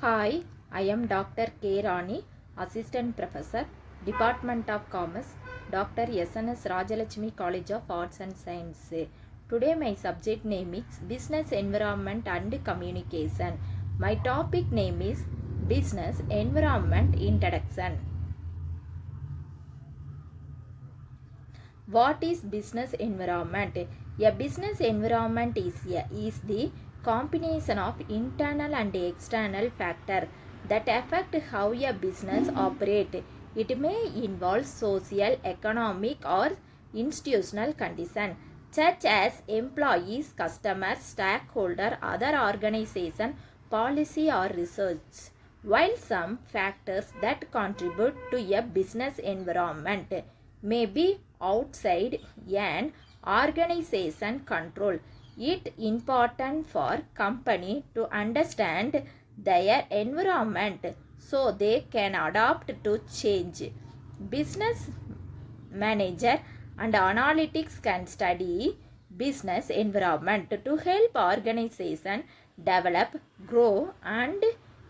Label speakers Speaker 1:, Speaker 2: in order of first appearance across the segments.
Speaker 1: Hi, I am Dr. K. Rani, Assistant Professor, Department of Commerce, Dr. SNS Rajalakshmi College of Arts and Science. Today my subject name is Business Environment and Communication. My topic name is Business Environment Introduction. What is business environment? A business environment is the combination of internal and external factors that affect how a business operates. It may involve social, economic, or institutional conditions such as employees, customers, stakeholders, other organizations, policy, or research. While some factors that contribute to a business environment may be outside an organization control, it important for company to understand their environment so they can adapt to change. Business manager and analytics can study business environment to help organization develop, grow, and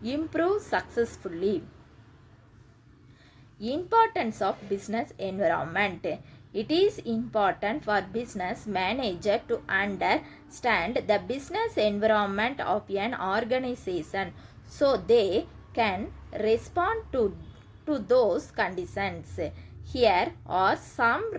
Speaker 1: improve successfully. Importance of business environment. It is important for business manager to understand the business environment of an organization so they can respond to those conditions. Here are some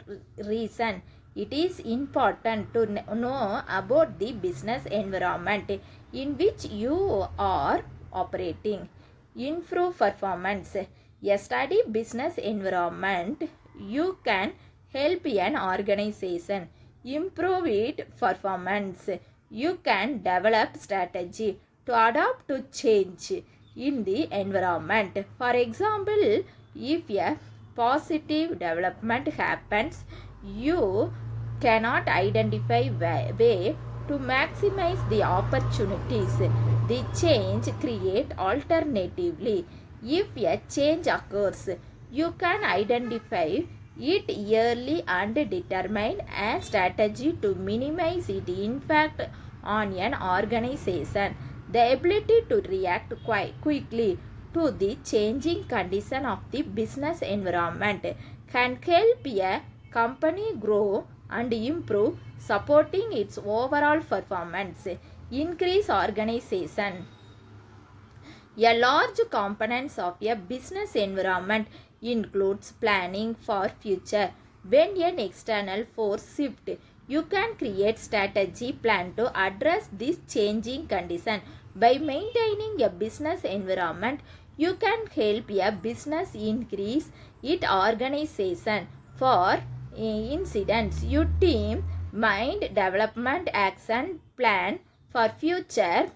Speaker 1: reasons it is important to know about the business environment in which you are operating. Improve performance. A study business environment, you can help an organization improve its performance. You can develop strategy to adapt to change in the environment. For example, if a positive development happens, you cannot identify way to maximize the opportunities. The change create alternatively. If a change occurs, you can identify it early and determine a strategy to minimize its impact on an organization. The ability to react quite quickly to the changing condition of the business environment can help a company grow and improve, supporting its overall performance. Increase organization. A large components of a business environment includes planning for future. When an external force shifts, you can create strategy plan to address this changing condition. By maintaining a business environment, you can help a business increase its organization for incidents. Your team mind development action plan for future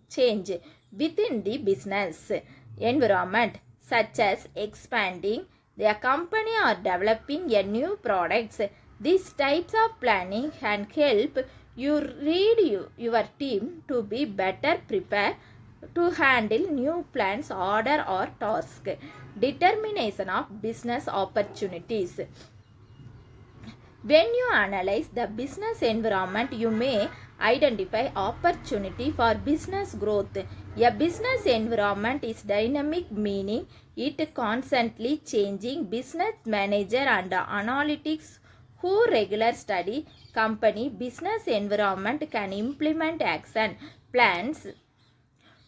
Speaker 1: change within the business environment, such as expanding the company or developing a new products. These types of planning can help you read your team to be better prepared to handle new plans, order, or task. Determination of business opportunities. When you analyze the business environment, you may identify opportunity for business growth. A business environment is dynamic, meaning it constantly changing. Business manager and analytics who regularly study company business environment can implement action plans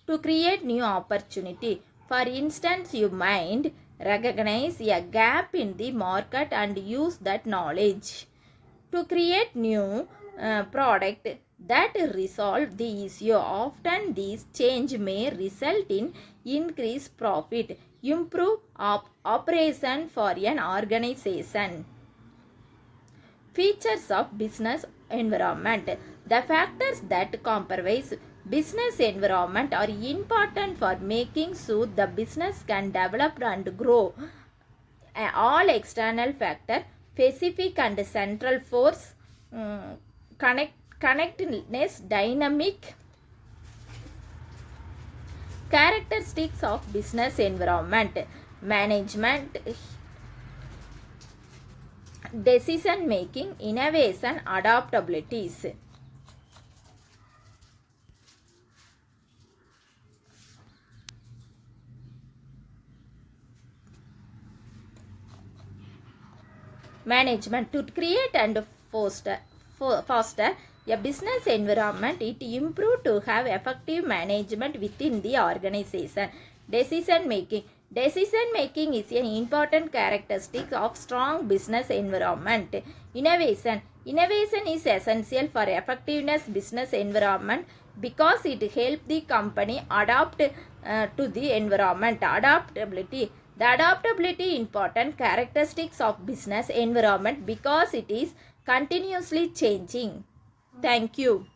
Speaker 1: to create new opportunity. For instance, you might recognize a gap in the market and use that knowledge to create new product that resolve the issue. Often these change may result in increased profit, improve operation for an organization. Features of business environment. The factors that comprise business environment are important for making sure the business can develop and grow. All external factors, specific and central force, connectedness, dynamic. Characteristics of business environment. Management, decision making, innovation, adaptabilities. management to create and foster a business environment. It improve to have effective management within the organization. Decision making. Decision making is an important characteristic of strong business environment. Innovation. Innovation is essential for effectiveness business environment because it helps the company adapt to the environment. Adaptability. The adaptability important characteristics of business environment because it is continuously changing. Thank you.